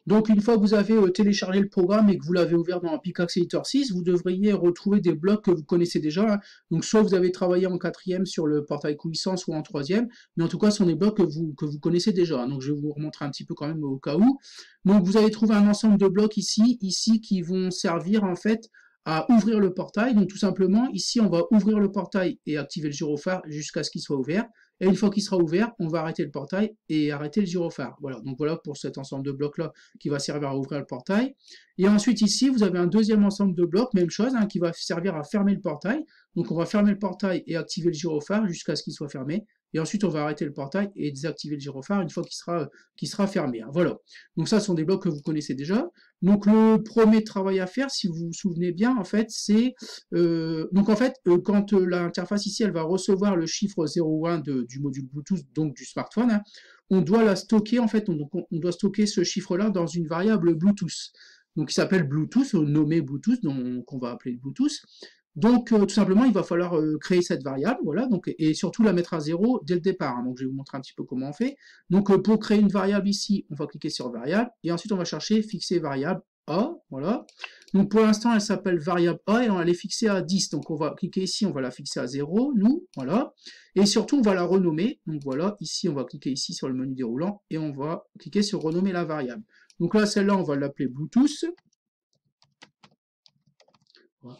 Donc, une fois que vous avez téléchargé le programme et que vous l'avez ouvert dans Pickaxe Editor 6, vous devriez retrouver des blocs que vous connaissez déjà, hein. Donc, soit vous avez travaillé en quatrième sur le portail coulissant, soit en troisième, mais en tout cas, ce sont des blocs que vous connaissez déjà, hein. Donc, je vais vous remontrer un petit peu quand même au cas où. Donc, vous allez trouver un ensemble de blocs ici, qui vont servir en fait à ouvrir le portail. Donc, tout simplement, ici, on va ouvrir le portail et activer le gyrophare jusqu'à ce qu'il soit ouvert. Et une fois qu'il sera ouvert, on va arrêter le portail et arrêter le gyrophare. Voilà, donc voilà pour cet ensemble de blocs-là qui va servir à ouvrir le portail. Et ensuite ici, vous avez un deuxième ensemble de blocs, même chose, hein, qui va servir à fermer le portail. Donc on va fermer le portail et activer le gyrophare jusqu'à ce qu'il soit fermé. Et ensuite, on va arrêter le portail et désactiver le gyrophare une fois qu'il sera fermé, hein. Voilà. Donc ça, ce sont des blocs que vous connaissez déjà. Donc le premier travail à faire, si vous vous souvenez bien, en fait, c'est quand l'interface ici, elle va recevoir le chiffre 0 ou 1 du module Bluetooth, donc du smartphone, hein, on doit la stocker, en fait, on doit stocker ce chiffre-là dans une variable Bluetooth. Donc, il s'appelle Bluetooth, nommé Bluetooth, donc on va appeler Bluetooth. Donc, tout simplement, il va falloir créer cette variable, voilà, donc, et surtout la mettre à 0 dès le départ, hein. Donc, je vais vous montrer un petit peu comment on fait. Donc, pour créer une variable ici, on va cliquer sur variable, et ensuite, on va chercher fixer variable A, voilà. Donc, pour l'instant, elle s'appelle variable A, et on va les fixer à 10. Donc, on va cliquer ici, on va la fixer à 0, nous, voilà. Et surtout, on va la renommer. Donc, voilà, ici, on va cliquer ici sur le menu déroulant, et on va cliquer sur renommer la variable. Donc là, celle-là, on va l'appeler Bluetooth.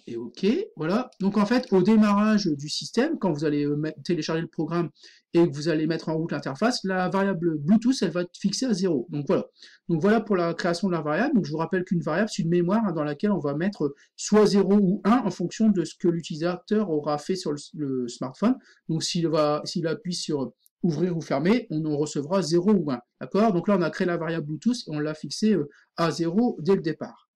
Et OK, voilà. Donc en fait, au démarrage du système, quand vous allez télécharger le programme et que vous allez mettre en route l'interface, la variable Bluetooth, elle va être fixée à 0. Donc voilà. Donc voilà pour la création de la variable. Donc je vous rappelle qu'une variable, c'est une mémoire, hein, dans laquelle on va mettre soit 0 ou 1 en fonction de ce que l'utilisateur aura fait sur le smartphone. Donc s'il appuie sur ouvrir ou fermer, on en recevra 0 ou 1. D'accord? Donc là, on a créé la variable Bluetooth et on l'a fixée à 0 dès le départ.